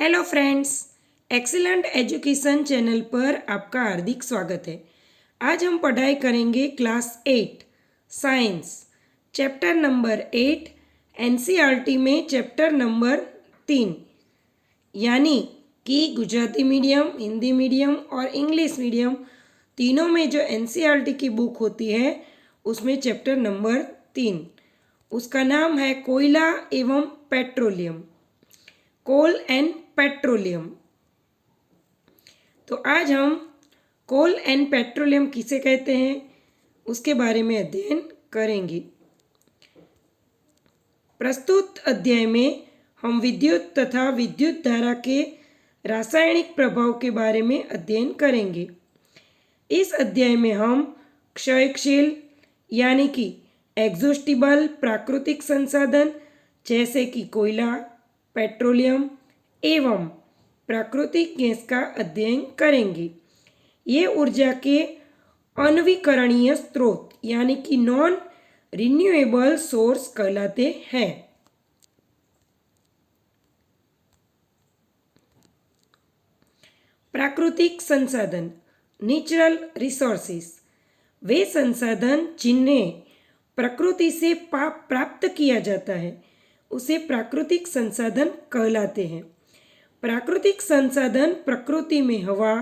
Hello friends, excellent education channel पर आपका हार्दिक स्वागत है। आज हम पढ़ाई करेंगे class 8 science chapter number 8 NCERT में चैप्टर नंबर 3 यानी कि गुजराती मीडियम, हिंदी मीडियम और इंग्लिश मीडियम तीनों में जो एनसीईआरटी की बुक होती है उसमें चैप्टर नंबर 3 उसका नाम है कोयला एवं पेट्रोलियम, कोल एंड पेट्रोलियम। तो आज हम कोल एंड पेट्रोलियम किसे कहते हैं उसके बारे में अध्ययन करेंगे। प्रस्तुत अध्याय में हम विद्युत तथा विद्युत धारा के रासायनिक प्रभाव के बारे में अध्ययन करेंगे। इस अध्याय में हम क्षयशील यानी कि एग्जॉस्टिबल प्राकृतिक संसाधन जैसे कि कोयला, पेट्रोलियम एवं प्राकृतिक गैस का अध्ययन करेंगे। ये ऊर्जा के अनवीकरणीय स्रोत यानी कि नॉन रिन्यूएबल सोर्स कहलाते हैं। प्राकृतिक संसाधन नेचुरल रिसोर्सेस वे संसाधन जिन्हें प्रकृति से प्राप्त किया जाता है उसे प्राकृतिक संसाधन कहलाते हैं। प्राकृतिक संसाधन प्रकृति में हवा,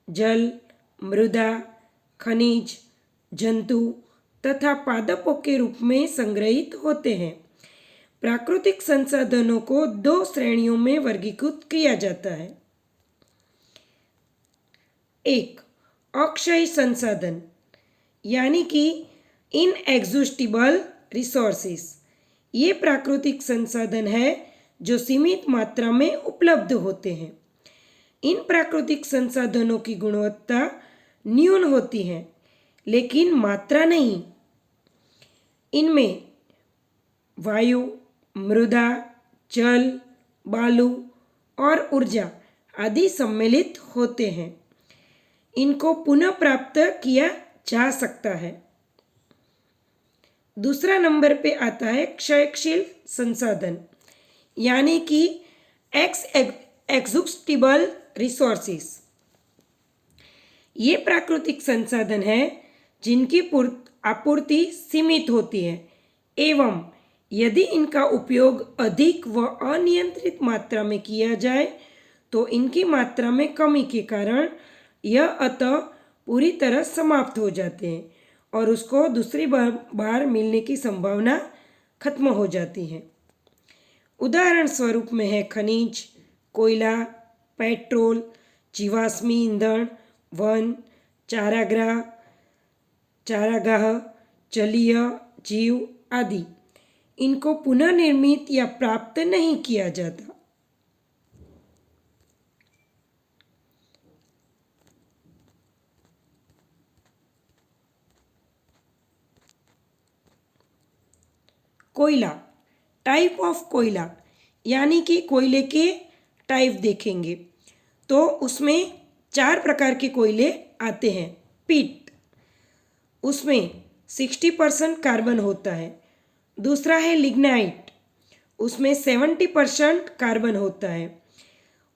जल, मृदा, खनिज, जंतु तथा पादपों के रूप में संग्रहित होते हैं। प्राकृतिक संसाधनों को दो श्रेणियों में वर्गीकृत किया जाता है। एक, अक्षय संसाधन यानी कि इनएग्जॉस्टिबल रिसोर्सेस। ये प्राकृतिक संसाधन है जो सीमित मात्रा में उपलब्ध होते हैं। इन प्राकृतिक संसाधनों की गुणवत्ता न्यून होती है लेकिन मात्रा नहीं। इनमें वायु, मृदा, जल, बालू और ऊर्जा आदि सम्मिलित होते हैं। इनको पुनः प्राप्त किया जा सकता है। दूसरा नंबर पे आता है क्षयशील संसाधन यानी कि एग्जॉस्टिबल रिसोर्सेस। ये प्राकृतिक संसाधन है जिनकी आपूर्ति सीमित होती है एवं यदि इनका उपयोग अधिक व अनियंत्रित मात्रा में किया जाए तो इनकी मात्रा में कमी के कारण यह अतः पूरी तरह समाप्त हो जाते हैं और उसको दूसरी बार मिलने की संभावना खत्म हो जाती है। उदाहरण स्वरूप में है खनिज, कोयला, पेट्रोल, जीवाश्मी ईंधन, वन, चारागाह, जलीय जीव आदि। इनको पुनः निर्मित या प्राप्त नहीं किया जाता। कोयला, टाइप ऑफ कोयला यानी कि कोयले के टाइप देखेंगे तो उसमें 4 प्रकार के कोयले आते हैं। पिट, उसमें 60% कार्बन होता है। दूसरा है लिग्नाइट, उसमें 70% कार्बन होता है।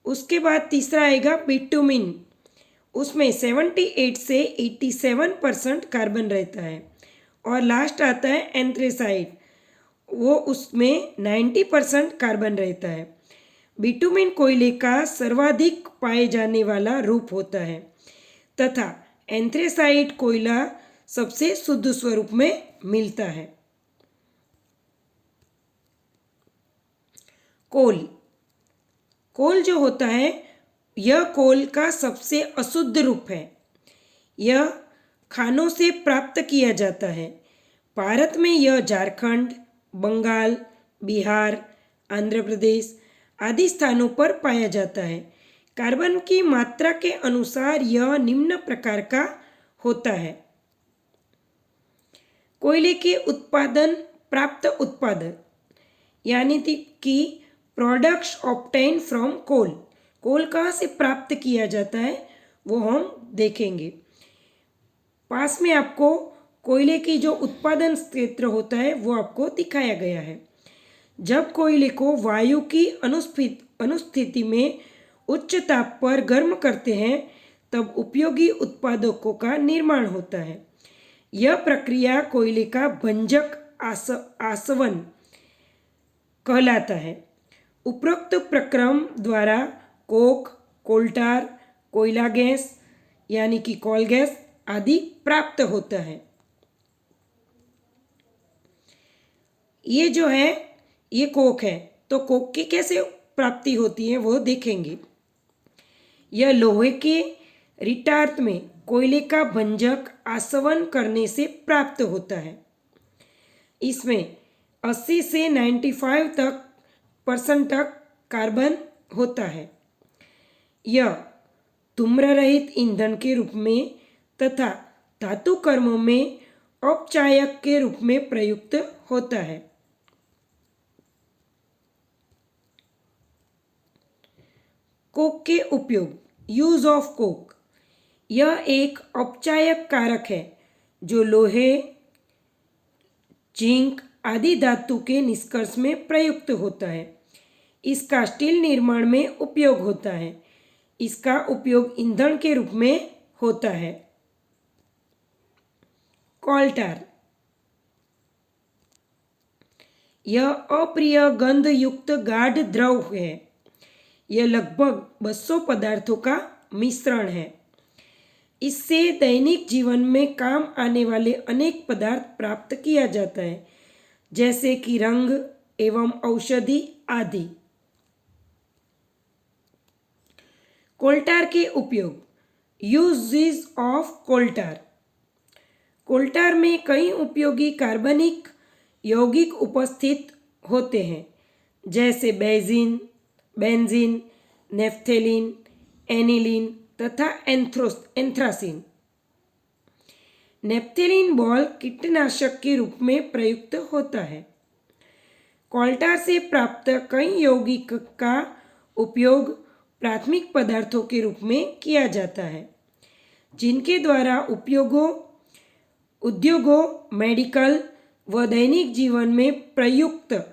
उसके बाद तीसरा आएगा बिटुमिन, उसमें 78 से 87% कार्बन रहता है। और लास्ट आता है एंथ्रेसाइट, वो उसमें 90% कार्बन रहता है। बिटुमिन कोयले का सर्वाधिक पाए जाने वाला रूप होता है तथा एंथ्रेसाइट कोयला सबसे शुद्ध स्वरूप में मिलता है। कोल जो होता है यह कोल का सबसे अशुद्ध रूप है। यह खानों से प्राप्त किया जाता है। भारत में यह झारखंड, बंगाल, बिहार, आंध्र प्रदेश आदि स्थानों पर पाया जाता है। कार्बन की मात्रा के अनुसार यह निम्न प्रकार का होता है। कोयले के प्राप्त उत्पादन यानी कि प्रोडक्ट्स ऑब्टेन फ्रॉम कोल कहाँ से प्राप्त किया जाता है वो हम देखेंगे। पास में आपको कोयले की जो उत्पादन क्षेत्र होता है वो आपको दिखाया गया है। जब कोयले को वायु की अनुस्थिति में उच्च ताप पर गर्म करते हैं तब उपयोगी उत्पादकों का निर्माण होता है। यह प्रक्रिया कोयले का भंजक आसवन कहलाता है। उपरोक्त प्रक्रम द्वारा कोक, कोल्टार, कोयला गैस यानी कि कोल गैस आदि प्राप्त होता है। ये जो है ये कोक है, तो कोक की कैसे प्राप्ति होती है वो देखेंगे। यह लोहे के रिटार्थ में कोयले का भंजक आसवन करने से प्राप्त होता है। इसमें 80 से 95% तक कार्बन होता है। यह धूम्र रहित ईंधन के रूप में तथा धातु कर्मों में अपचायक के रूप में प्रयुक्त होता है। कोक के उपयोग, यूज ऑफ कोक। यह एक अपचायक कारक है जो लोहे, जिंक आदि धातु के निष्कर्ष में प्रयुक्त होता है। इसका स्टील निर्माण में उपयोग होता है। इसका उपयोग ईंधन के रूप में होता है। कोल टार, यह अप्रिय गंध युक्त गाढ़ द्रव है। यह लगभग 200 पदार्थों का मिश्रण है। इससे दैनिक जीवन में काम आने वाले अनेक पदार्थ प्राप्त किया जाता है, जैसे कि रंग एवं औषधि आदि। कोल्टार के उपयोग, यूजेस ऑफ कोल्टार। कोल्टार में कई उपयोगी कार्बनिक यौगिक उपस्थित होते हैं, जैसे बेंजीन, नेफ्थेलिन, एनिलीन तथा एंथ्रासीन। नेफ्थेलिन बॉल कीटनाशक के रूप में प्रयुक्त होता है। कोल्टार से प्राप्त कई यौगिक का उपयोग प्राथमिक पदार्थों के रूप में किया जाता है, जिनके द्वारा उद्योगों, मेडिकल व दैनिक जीवन में प्रयुक्त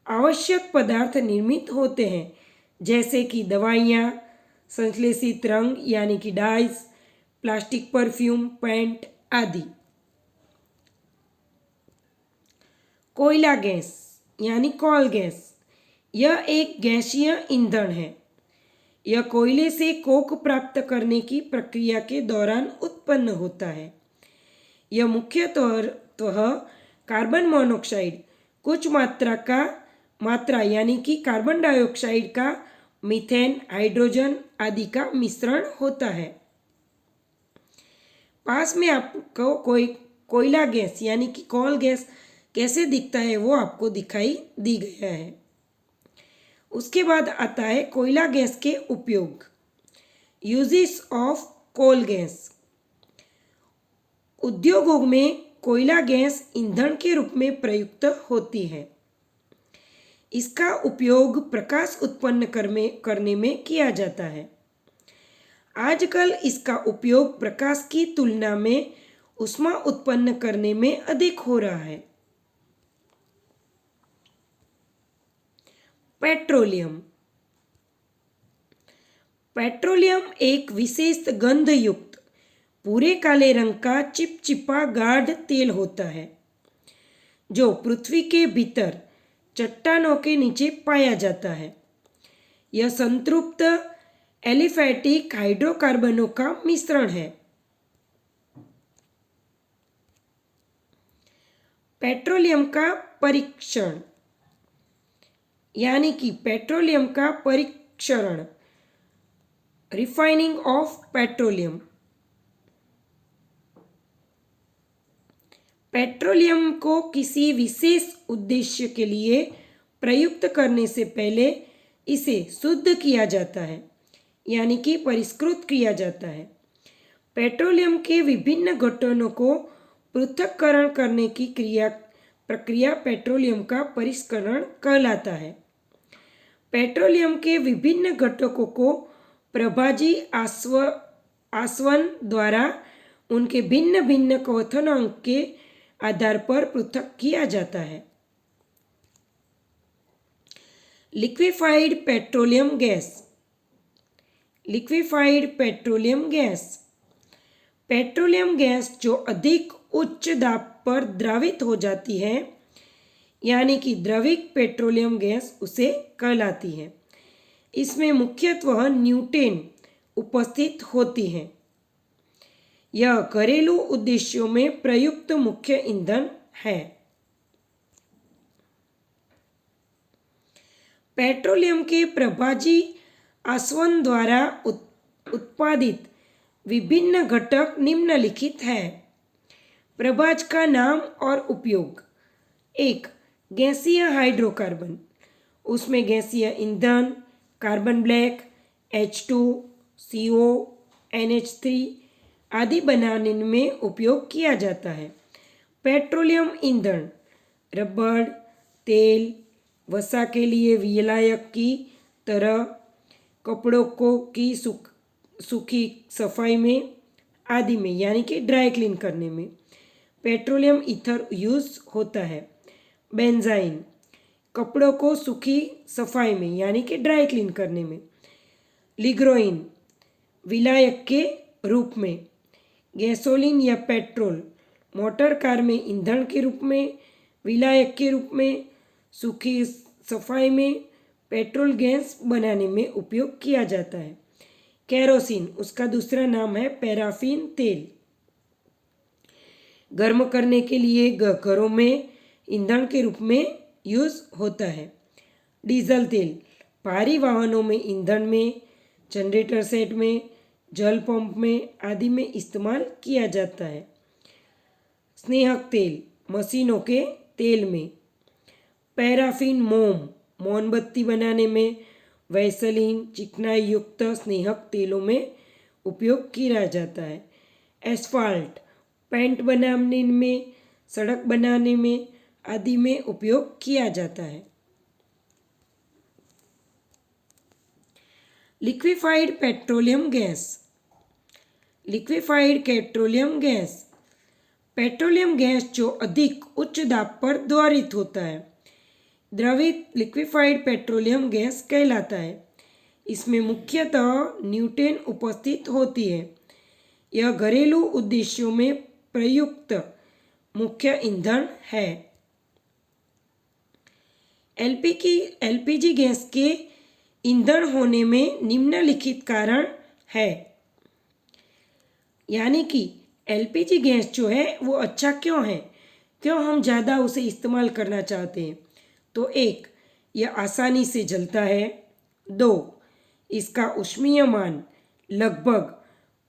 आवश्यक पदार्थ निर्मित होते हैं, जैसे कि दवाइयाँ, संश्लेषित रंग यानी कि डाइज, प्लास्टिक परफ्यूम, पेंट आदि। कोयला गैस यानी कोल गैस, यह एक गैसीय ईंधन है। यह कोयले से कोक प्राप्त करने की प्रक्रिया के दौरान उत्पन्न होता है। यह मुख्यतः कार्बन मोनोऑक्साइड, कुछ मात्रा यानी कि कार्बन डाइऑक्साइड का, मीथेन, हाइड्रोजन आदि का मिश्रण होता है। पास में आपको कोयला गैस यानी कि कोल गैस कैसे दिखता है वो आपको दिखाई दी गया है। उसके बाद आता है कोयला गैस के उपयोग, यूजेस ऑफ कोल गैस। उद्योगों में कोयला गैस ईंधन के रूप में प्रयुक्त होती है। इसका उपयोग प्रकाश उत्पन्न करने में किया जाता है। आजकल इसका उपयोग प्रकाश की तुलना में ऊष्मा उत्पन्न करने में अधिक हो रहा है। पेट्रोलियम एक विशेष गंध युक्त भूरे काले रंग का चिपचिपा गाढ़ तेल होता है, जो पृथ्वी के भीतर चट्टानों के नीचे पाया जाता है। यह संतृप्त एलिफैटिक हाइड्रोकार्बनों का मिश्रण है। पेट्रोलियम का परीक्षण यानी कि पेट्रोलियम का परीक्षण, रिफाइनिंग ऑफ पेट्रोलियम। पेट्रोलियम को किसी विशेष उद्देश्य के लिए प्रयुक्त करने से पहले इसे शुद्ध किया जाता है, यानी कि परिष्कृत किया जाता है। पेट्रोलियम के विभिन्न घटकों को पृथक्करण करने की प्रक्रिया पेट्रोलियम का परिष्करण कहलाता है। पेट्रोलियम के विभिन्न घटकों को प्रभाजी आसवन द्वारा उनके भिन्न भिन्न क्वथनांक के आधार पर पृथक किया जाता है। Liquefied petroleum gas. Liquefied petroleum gas, petroleum gas जो अधिक उच्च दाब पर द्रवित हो जाती है यानी कि द्रवित पेट्रोलियम गैस उसे कहलाती है। इसमें मुख्यतः न्यूटेन उपस्थित होती है। यह घरेलू उद्देश्यों में प्रयुक्त मुख्य ईंधन है। पेट्रोलियम के प्रभाजी आसवन द्वारा उत्पादित विभिन्न घटक निम्नलिखित है। प्रभाज का नाम और उपयोग। एक, गैसीय हाइड्रोकार्बन, उसमें गैसीय ईंधन, carbon black, H2, CO, NH3 आदि बनाने में उपयोग किया जाता है। पेट्रोलियम ईंधन रबड़, तेल, वसा के लिए विलायक की तरह, कपड़ों को की सूखी सफाई में आदि में यानी कि ड्राई क्लीन करने में पेट्रोलियम ईथर यूज़ होता है। बेंजाइन, कपड़ों को सूखी सफाई में यानी कि ड्राई क्लीन करने में। लिग्रोइन, विलायक के रूप में। गैसोलीन या पेट्रोल, मोटर कार में ईंधन के रूप में, विलायक के रूप में, सूखी सफाई में, पेट्रोल गैस बनाने में उपयोग किया जाता है। केरोसिन, उसका दूसरा नाम है पैराफिन तेल, गर्म करने के लिए घरों में ईंधन के रूप में यूज़ होता है। डीजल तेल, भारी वाहनों में ईंधन में, जनरेटर सेट में, जल पंप में आदि में इस्तेमाल किया जाता है। स्नेहक तेल, मशीनों के तेल में। पैराफिन मोम, मोमबत्ती बनाने में, वैसलीन, चिकनाई युक्त स्नेहक तेलों में उपयोग किया जाता है। एस्फाल्ट, पेंट बनाने में, सड़क बनाने में आदि में उपयोग किया जाता है। Liquefied petroleum gas. Liquefied petroleum gas, petroleum gas जो अधिक उच्च दाब पर द्रवित होता है, द्रवित लिक्विफाइड पेट्रोलियम गैस कहलाता है। इसमें मुख्यतः न्यूटेन उपस्थित होती है। यह घरेलू उद्देश्यों में प्रयुक्त मुख्य ईंधन है। एलपीजी गैस के ईंधन होने में निम्नलिखित कारण है। यानी कि एलपीजी गैस जो है वो अच्छा क्यों है, क्यों हम ज़्यादा उसे इस्तेमाल करना चाहते हैं। तो एक, यह आसानी से जलता है। दो, इसका ऊष्मीय मान लगभग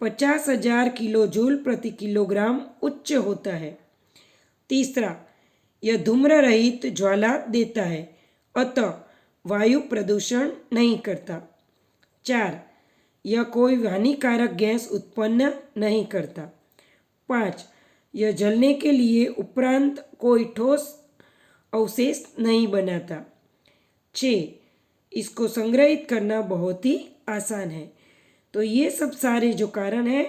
50,000 किलो जूल प्रति किलोग्राम उच्च होता है। तीसरा, यह धूम्र रहित ज्वाला देता है, अतः वायु प्रदूषण नहीं करता। चार, यह कोई हानिकारक गैस उत्पन्न नहीं करता। 5, यह जलने के लिए उपरांत कोई ठोस अवशेष नहीं बनाता। 6, इसको संग्रहित करना बहुत ही आसान है। तो ये सब सारे जो कारण हैं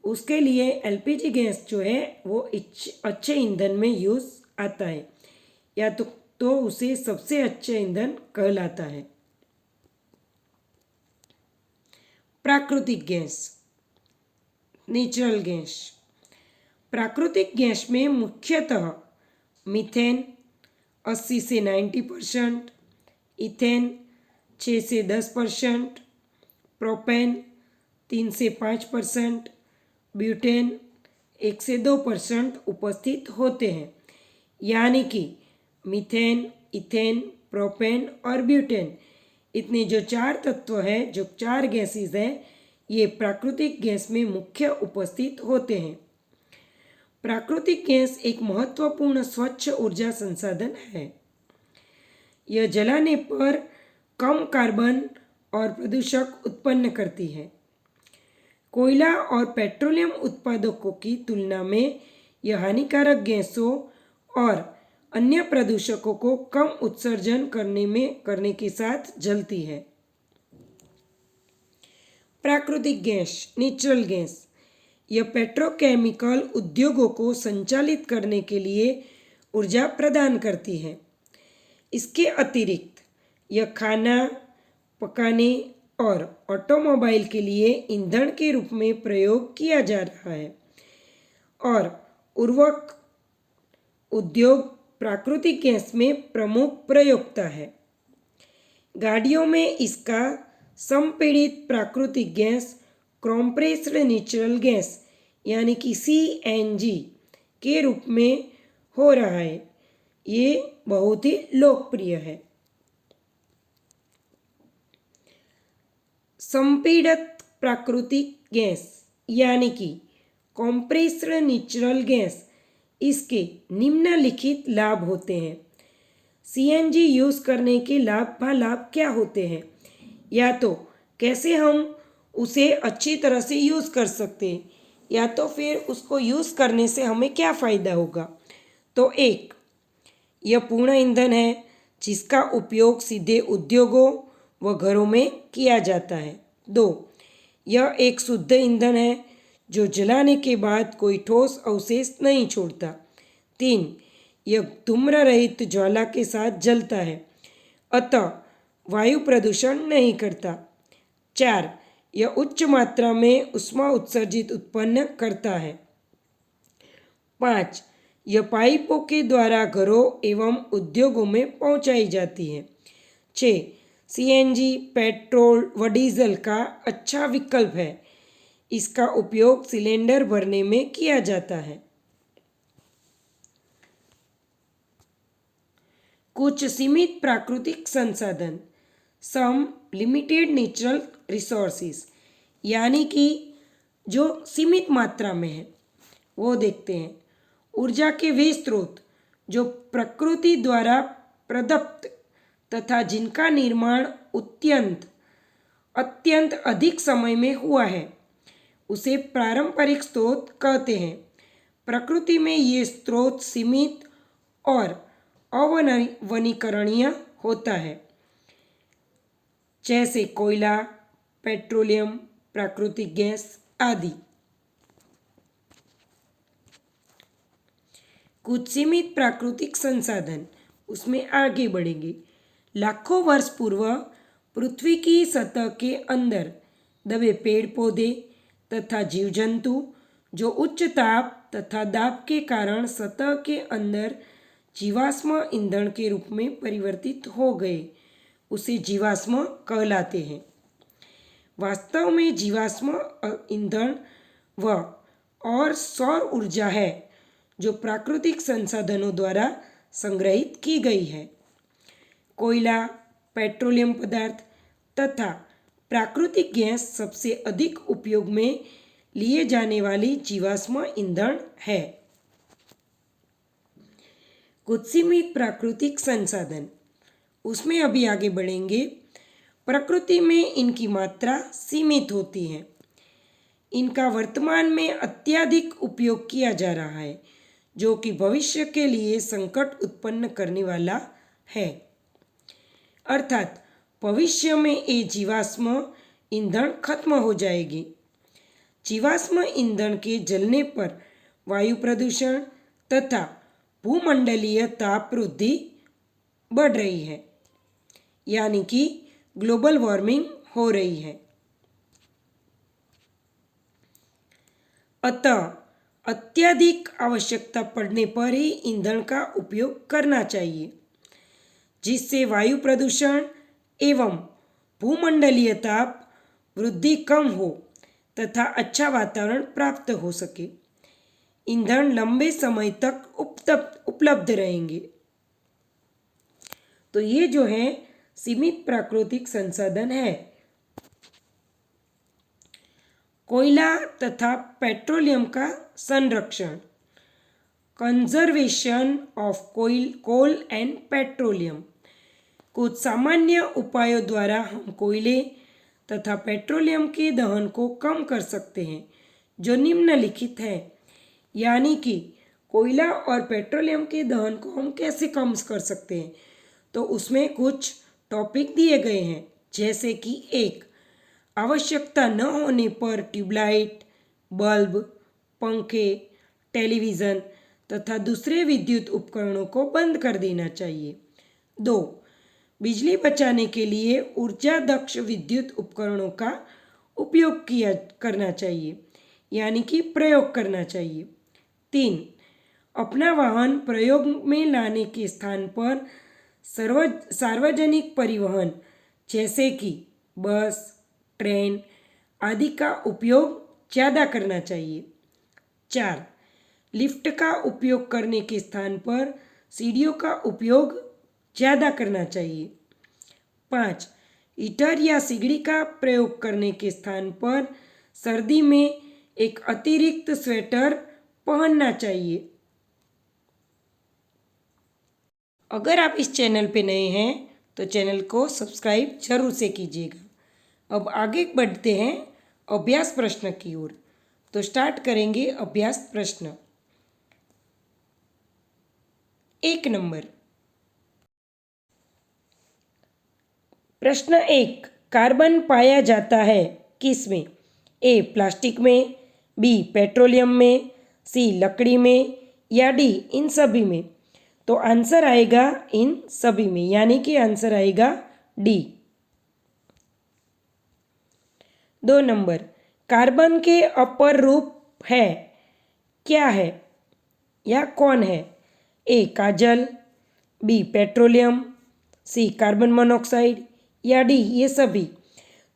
उसके लिए एलपीजी गैस जो है वो अच्छे ईंधन में यूज़ आता है, या तो उसे सबसे अच्छे ईंधन कहलाता है। प्राकृतिक गैस, नेचुरल गैस। प्राकृतिक गैस में मुख्यतः मीथेन 80 से 90%, इथेन 6 से 10%, प्रोपेन 3 से 5%, ब्यूटेन 1 से 2% उपस्थित होते हैं। यानी कि मीथेन, इथेन, प्रोपेन और ब्यूटेन, इतने जो 4 तत्व हैं, जो 4 गैसेस हैं, ये प्राकृतिक गैस में मुख्य उपस्थित होते हैं। प्राकृतिक गैस एक महत्वपूर्ण स्वच्छ ऊर्जा संसाधन है। यह जलाने पर कम कार्बन और प्रदूषक उत्पन्न करती है। कोयला और पेट्रोलियम उत्पादकों की तुलना में यह हानिकारक गैसों और अन्य प्रदूषकों को कम उत्सर्जन करने के साथ जलती है। प्राकृतिक गैस, नेचुरल गैस, यह पेट्रोकेमिकल उद्योगों को संचालित करने के लिए ऊर्जा प्रदान करती है। इसके अतिरिक्त यह खाना पकाने और ऑटोमोबाइल के लिए ईंधन के रूप में प्रयोग किया जा रहा है और उर्वरक उद्योग प्राकृतिक गैस में प्रमुख प्रयोक्ता है। गाड़ियों में इसका संपीड़ित प्राकृतिक गैस कॉम्प्रेस्ड नेचुरल गैस यानी कि CNG के रूप में हो रहा है। ये बहुत ही लोकप्रिय है। संपीड़ित प्राकृतिक गैस यानी कि कॉम्प्रेस्ड नेचुरल गैस, इसके निम्नलिखित लाभ होते हैं। CNG यूज़ करने के लाभ क्या होते हैं, या तो कैसे हम उसे अच्छी तरह से यूज़ कर सकते हैं, या तो फिर उसको यूज़ करने से हमें क्या फ़ायदा होगा। तो एक, यह पूर्ण ईंधन है जिसका उपयोग सीधे उद्योगों व घरों में किया जाता है। 2, यह एक शुद्ध ईंधन है जो जलाने के बाद कोई ठोस अवशेष नहीं छोड़ता। 3, यह धूम्र रहित ज्वाला के साथ जलता है, अतः वायु प्रदूषण नहीं करता। 4, यह उच्च मात्रा में ऊष्मा उत्सर्जित उत्पन्न करता है। 5, यह पाइपों के द्वारा घरों एवं उद्योगों में पहुंचाई जाती है। 6, CNG पेट्रोल व डीजल का अच्छा विकल्प है। इसका उपयोग सिलेंडर भरने में किया जाता है। कुछ सीमित प्राकृतिक संसाधन, सम लिमिटेड नेचुरल रिसोर्सेज, यानी कि जो सीमित मात्रा में है वो देखते हैं। ऊर्जा के वे स्रोत जो प्रकृति द्वारा प्रदत्त तथा जिनका निर्माण अत्यंत अधिक समय में हुआ है उसे पारंपरिक स्रोत कहते हैं। प्रकृति में ये स्रोत सीमित और अनवीकरणीय होता है, जैसे कोयला, पेट्रोलियम, प्राकृतिक गैस आदि। कुछ सीमित प्राकृतिक संसाधन, उसमें आगे बढ़ेंगे। लाखों वर्ष पूर्व पृथ्वी की सतह के अंदर दबे पेड़ पौधे तथा जीव जंतु जो उच्च ताप तथा दाब के कारण सतह के अंदर जीवाश्म ईंधन के रूप में परिवर्तित हो गए, उसे जीवाश्म कहलाते हैं। वास्तव में जीवाश्म ईंधन और सौर ऊर्जा है जो प्राकृतिक संसाधनों द्वारा संग्रहित की गई है। कोयला, पेट्रोलियम पदार्थ तथा प्राकृतिक गैस सबसे अधिक उपयोग में लिए जाने वाली जीवाश्म ईंधन है। कुछ सीमित प्राकृतिक संसाधन, उसमें अभी आगे बढ़ेंगे। प्रकृति में इनकी मात्रा सीमित होती है। इनका वर्तमान में अत्यधिक उपयोग किया जा रहा है, जो कि भविष्य के लिए संकट उत्पन्न करने वाला है। अर्थात भविष्य में ये जीवाश्म ईंधन खत्म हो जाएगी। जीवाश्म ईंधन के जलने पर वायु प्रदूषण तथा भूमंडलीय ताप वृद्धि बढ़ रही है, यानी कि ग्लोबल वार्मिंग हो रही है। अतः अत्यधिक आवश्यकता पड़ने पर ही ईंधन का उपयोग करना चाहिए, जिससे वायु प्रदूषण एवं भूमंडलीय ताप वृद्धि कम हो तथा अच्छा वातावरण प्राप्त हो सके। ईंधन लंबे समय तक उपलब्ध रहेंगे। तो ये जो है सीमित प्राकृतिक संसाधन है। कोयला तथा पेट्रोलियम का संरक्षण, conservation of coal and petroleum. कुछ सामान्य उपायों द्वारा हम कोयले तथा पेट्रोलियम के दहन को कम कर सकते हैं, जो निम्नलिखित है। यानी कि कोयला और पेट्रोलियम के दहन को हम कैसे कम कर सकते हैं, तो उसमें कुछ टॉपिक दिए गए हैं, जैसे कि 1, आवश्यकता न होने पर ट्यूबलाइट, बल्ब, पंखे, टेलीविज़न तथा दूसरे विद्युत उपकरणों को बंद कर देना चाहिए। 2, बिजली बचाने के लिए ऊर्जा दक्ष विद्युत उपकरणों का उपयोग किया करना चाहिए, यानी कि प्रयोग करना चाहिए। 3, अपना वाहन प्रयोग में लाने के स्थान पर सार्वजनिक परिवहन जैसे कि बस, ट्रेन आदि का उपयोग ज़्यादा करना चाहिए। 4, लिफ्ट का उपयोग करने के स्थान पर सीढ़ियों का उपयोग ज़्यादा करना चाहिए। 5, हीटर या सीढ़ी का प्रयोग करने के स्थान पर सर्दी में एक अतिरिक्त स्वेटर पहनना चाहिए। अगर आप इस चैनल पे नए हैं तो चैनल को सब्सक्राइब जरूर से कीजिएगा। अब आगे बढ़ते हैं अभ्यास प्रश्न की ओर। तो स्टार्ट करेंगे अभ्यास प्रश्न। 1 नंबर। प्रश्न 1, कार्बन पाया जाता है किसमें? ए, प्लास्टिक में, बी, पेट्रोलियम में, सी, लकड़ी में या डी, इन सभी में। तो आंसर आएगा इन सभी में, यानी कि आंसर आएगा डी। 2 नंबर, कार्बन के अपर रूप है, क्या है या कौन है? ए, काजल, बी, पेट्रोलियम, सी, कार्बन मोनोऑक्साइड या डी, ये सभी।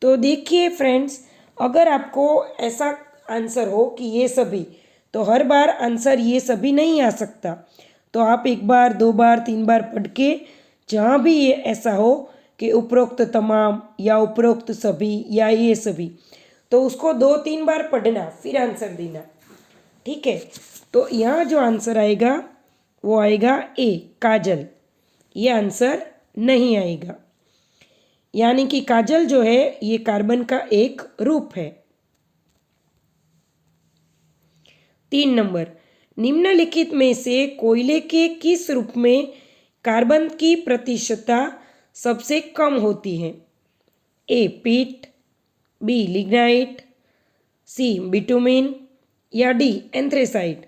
तो देखिए फ्रेंड्स, अगर आपको ऐसा आंसर हो कि ये सभी, तो हर बार आंसर ये सभी नहीं आ सकता। तो आप 1 बार 2 बार 3 बार पढ़ के जहाँ भी ये ऐसा हो कि उपरोक्त तमाम या उपरोक्त सभी या ये सभी, तो उसको 2-3 बार पढ़ना फिर आंसर देना, ठीक है। तो यहाँ जो आंसर आएगा वो आएगा ए, काजल। ये आंसर नहीं आएगा, यानी कि काजल जो है ये कार्बन का एक रूप है। 3 नंबर, निम्नलिखित में से कोयले के किस रूप में कार्बन की प्रतिशतता सबसे कम होती है? ए, पीट, बी, लिग्नाइट, सी, बिटुमिन या डी, एंथ्रेसाइट।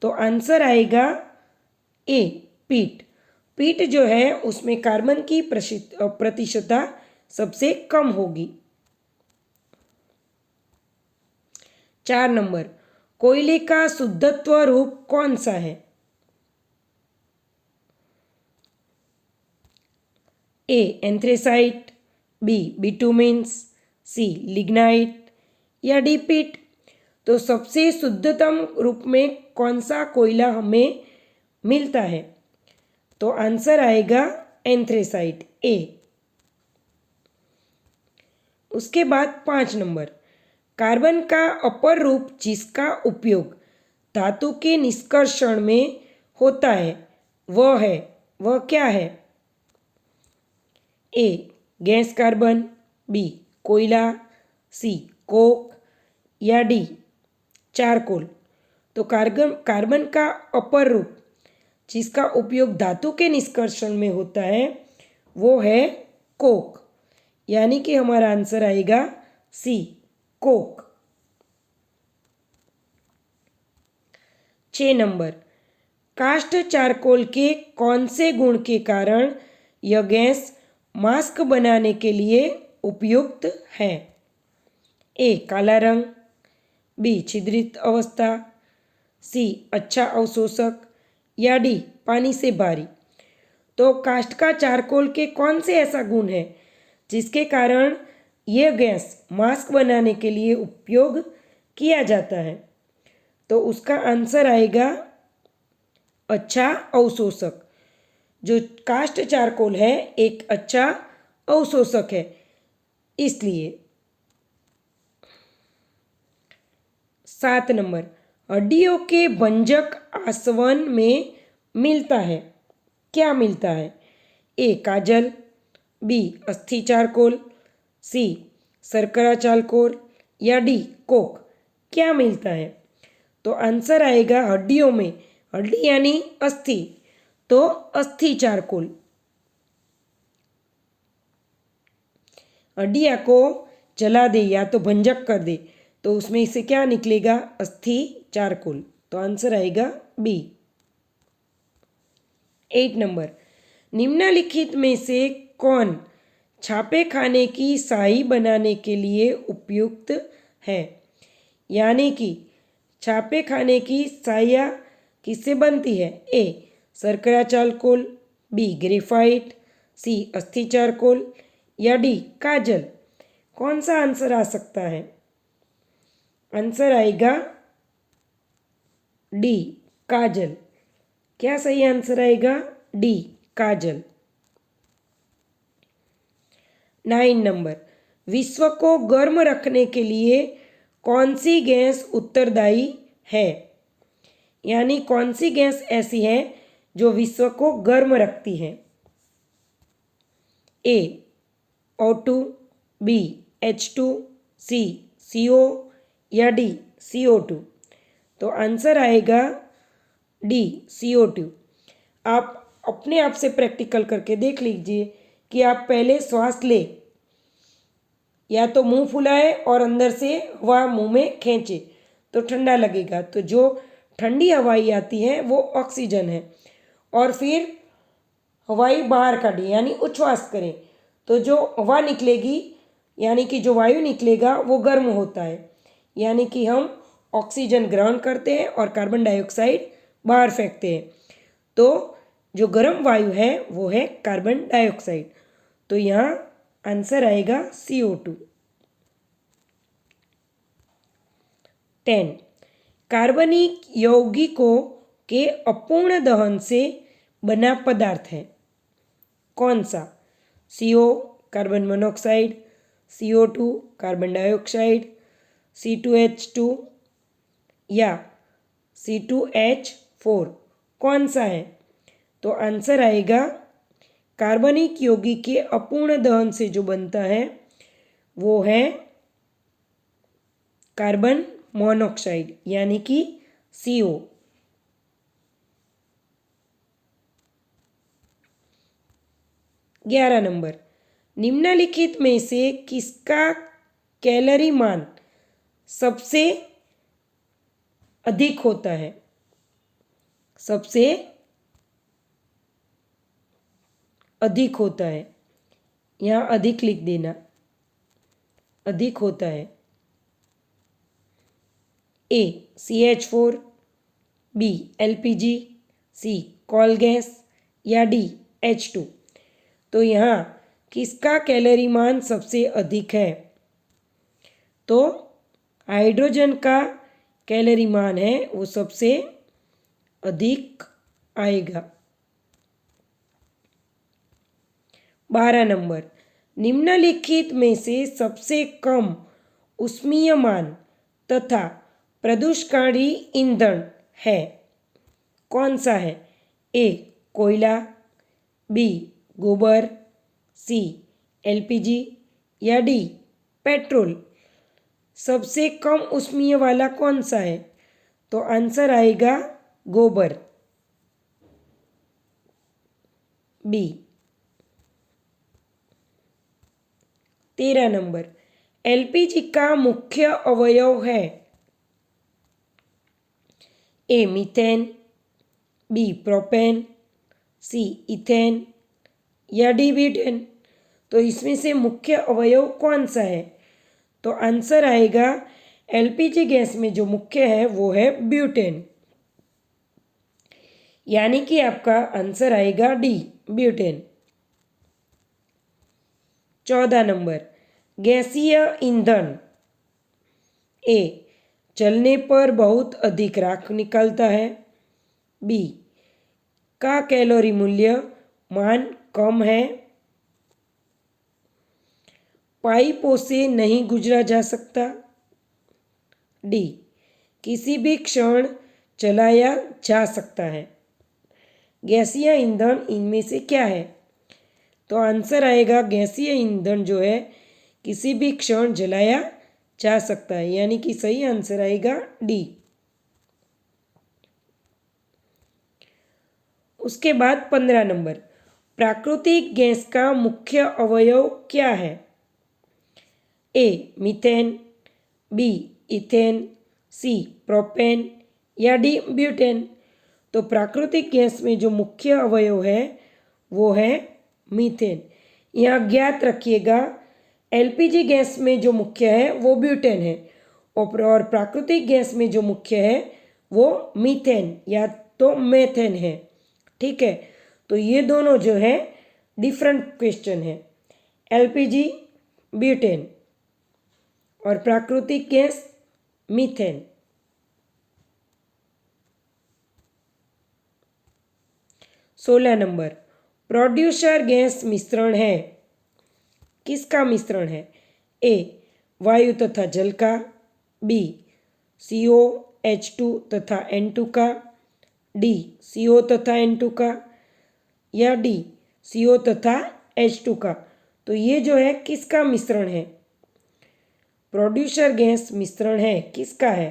तो आंसर आएगा ए, पीट। पीट जो है उसमें कार्बन की प्रतिशतता सबसे कम होगी। 4 नंबर, कोयले का शुद्धत्व रूप कौन सा है? ए, एंथ्रेसाइट, बी, बिटुमिन्स, सी, लिग्नाइट या डी, पीट। तो सबसे शुद्धतम रूप में कौन सा कोयला हमें मिलता है? तो आंसर आएगा एंथ्रेसाइट, ए। उसके बाद 5 नंबर, कार्बन का अपर रूप जिसका उपयोग धातु के निष्कर्षण में होता है वह क्या है? ए, गैस कार्बन, बी, कोयला, सी, कोक या डी, चारकोल। तो कार्बन का अपर रूप जिसका उपयोग धातु के निष्कर्षण में होता है वो है कोक, यानी कि हमारा आंसर आएगा सी, कोक। 6 नंबर, कास्ट चारकोल के कौन से गुण के कारण यह गैस मास्क बनाने के लिए उपयुक्त है? ए, काला रंग, बी, छिद्रित अवस्था, सी, अच्छा अवशोषक या डी, पानी से भारी। तो कास्ट का चारकोल के कौन से ऐसा गुण है जिसके कारण यह गैस मास्क बनाने के लिए उपयोग किया जाता है? तो उसका आंसर आएगा अच्छा अवशोषक। जो कास्ट चारकोल है एक अच्छा अवशोषक है, इसलिए। 7 नंबर, हड्डियों के भंजक आसवन में मिलता है, क्या मिलता है? ए, काजल, बी, अस्थि चारकोल, सी, शर्करा चारकोल या डी, कोक। क्या मिलता है? तो आंसर आएगा हड्डियों में, हड्डी यानी अस्थि, तो अस्थि चारकोल। हड्डियाँ को जला दे या तो भंजक कर दे तो उसमें से क्या निकलेगा? अस्थि चारकोल। तो आंसर आएगा बी। 8 नंबर, निम्नलिखित में से कौन छापे खाने की स्याही बनाने के लिए उपयुक्त है? यानी कि छापे खाने की स्याहियाँ किससे बनती है? ए शर्करा चारकोल, बी ग्रेफाइट, सी अस्थि चारकोल या डी काजल। कौन सा आंसर आ सकता है? आंसर आएगा डी काजल। क्या सही आंसर आएगा? डी काजल। 9 नंबर, विश्व को गर्म रखने के लिए कौन सी गैस उत्तरदायी है? यानी कौन सी गैस ऐसी है जो विश्व को गर्म रखती है? ए O2, बी H2, सी CO या डी CO2। तो आंसर आएगा डी CO2। आप अपने आप से प्रैक्टिकल करके देख लीजिए कि आप पहले श्वास ले, या तो मुंह फुलाए और अंदर से हवा मुंह में खींचे तो ठंडा लगेगा। तो जो ठंडी हवाई आती है वो ऑक्सीजन है, और फिर हवाई बाहर काढ़िए यानी उच्छ्वास करें तो जो हवा निकलेगी यानी कि जो वायु निकलेगा वो गर्म होता है। यानी कि हम ऑक्सीजन ग्रहण करते हैं और कार्बन डाइऑक्साइड बाहर फेंकते हैं। तो जो गर्म वायु है वो है कार्बन डाइऑक्साइड। तो यहाँ आंसर आएगा CO2। 10 कार्बनिक यौगिकों के अपूर्ण दहन से बना पदार्थ है कौन सा? CO carbon monoxide, CO2 carbon dioxide, C2H2 या C2H4। कौन सा है? तो आंसर आएगा कार्बनिक यौगिक के अपूर्ण दहन से जो बनता है वो है कार्बन मोनोऑक्साइड यानी कि CO। 11 नंबर, निम्नलिखित में से किसका कैलोरी मान सबसे अधिक होता है? सबसे अधिक होता है, यहाँ अधिक लिख देना, अधिक होता है। ए CH4, बी LPG, सी कॉल गैस या डी H2। तो यहाँ किसका कैलोरी मान सबसे अधिक है? तो हाइड्रोजन का कैलोरी मान है वो सबसे अधिक आएगा। 12 नंबर, निम्नलिखित में से सबसे कम उष्मीयमान तथा प्रदूषणकारी ईंधन है कौन सा है? ए कोयला, बी गोबर, सी LPG या डी पेट्रोल। सबसे कम उष्मीय वाला कौन सा है? तो आंसर आएगा गोबर, बी। 13 नंबर, LPG का मुख्य अवयव है A methane, B propane, C ethane या डी ब्यूटेन। तो इसमें से मुख्य अवयव कौन सा है? तो आंसर आएगा LPG गैस में जो मुख्य है वो है ब्यूटेन। यानी कि आपका आंसर आएगा डी ब्यूटेन। 14 नंबर, गैसीय ईंधन ए जलने पर बहुत अधिक राख निकलता है, बी का कैलोरी मूल्य मान कम है, पाइपों से नहीं गुजरा जा सकता, डी किसी भी क्षण जलाया जा सकता है। गैसीय ईंधन इनमें से क्या है? तो आंसर आएगा गैसीय ईंधन जो है किसी भी क्षण जलाया जा सकता है, यानी कि सही आंसर आएगा डी। उसके बाद 15 नंबर, प्राकृतिक गैस का मुख्य अवयव क्या है? A methane, B ethane, C propane या डी ब्यूटेन। तो प्राकृतिक गैस में जो मुख्य अवयव है वो है मीथेन। यहाँ ज्ञात रखिएगा एलपीजी गैस में जो मुख्य है वो ब्यूटेन है और प्राकृतिक गैस में जो मुख्य है वो मीथेन या तो मेथेन है। ठीक है, तो ये दोनों जो है डिफरेंट क्वेश्चन है। एलपीजी ब्यूटेन और प्राकृतिक gas methane. 16 number, producer gas मिश्रण है, किसका मिश्रण है? ए वायु तथा जल का, बी CO H2 तथा N2 का, डी CO तथा N2 का, या डी CO तथा H2 का। तो ये जो है किसका मिश्रण है? प्रोड्यूसर गैस मिश्रण है, किसका है?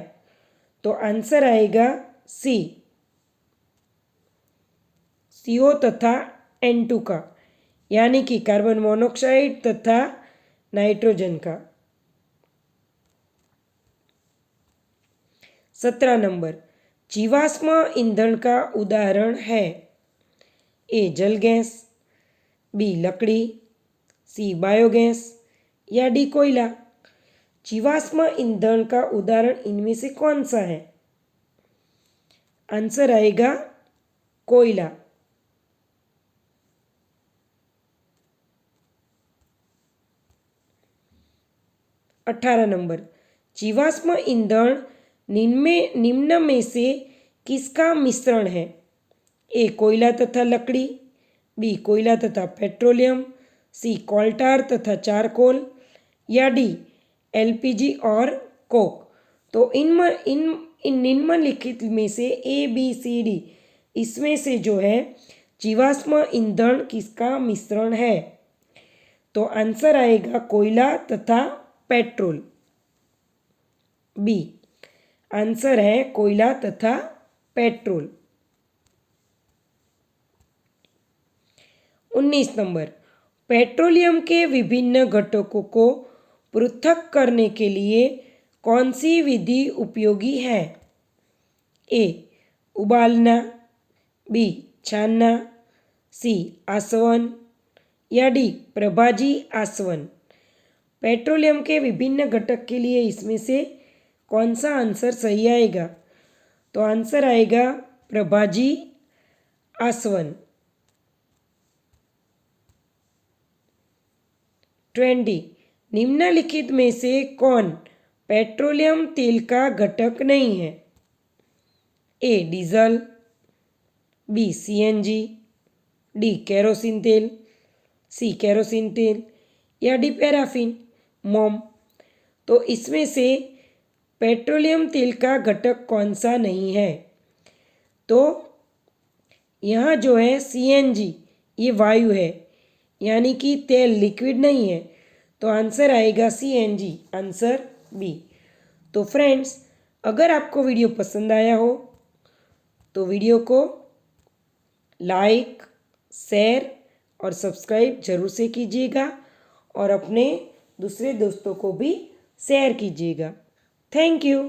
तो आंसर आएगा सी CO तथा N2 का, यानी कि कार्बन मोनोऑक्साइड तथा नाइट्रोजन का। 17 नंबर, जीवाश्म ईंधन का उदाहरण है। ए जल गैस, बी लकड़ी, सी बायोगैस, या डी कोयला। जीवाश्म ईंधन का उदाहरण इनमें से कौन सा है? आंसर आएगा कोयला। 18 नंबर, जीवाश्म ईंधन निम्न में से किसका मिश्रण है? ए कोयला तथा लकड़ी, बी कोयला तथा पेट्रोलियम, सी कोल्टार तथा चारकोल, या डी एलपीजी और कोक। तो इन निम्नलिखित में से ए बी सी डी इसमें से जो है जीवाश्म ईंधन किसका मिश्रण है? तो आंसर आएगा कोयला तथा पेट्रोल। बी आंसर है कोयला तथा पेट्रोल। 19 नंबर, पेट्रोलियम के विभिन्न घटकों को पृथक करने के लिए कौन सी विधि उपयोगी है? ए उबालना, बी छानना, सी आसवन, या डी प्रभाजी आसवन। पेट्रोलियम के विभिन्न घटक के लिए इसमें से कौन सा आंसर सही आएगा? तो आंसर आएगा प्रभाजी आसवन। 20, निम्नलिखित में से कौन पेट्रोलियम तेल का घटक नहीं है? A diesel, B CNG, D kerosene तेल, सी केरोसिन तेल, या डी पैराफिन मोम। तो इसमें से पेट्रोलियम तेल का घटक कौन सा नहीं है? तो यहाँ जो है CNG ये वायु है, यानी कि तेल लिक्विड नहीं है। तो आंसर आएगा CNG, आंसर बी। तो फ्रेंड्स, अगर आपको वीडियो पसंद आया हो तो वीडियो को लाइक, शेयर और सब्सक्राइब जरूर से कीजिएगा और अपने दूसरे दोस्तों को भी शेयर कीजिएगा। Thank you.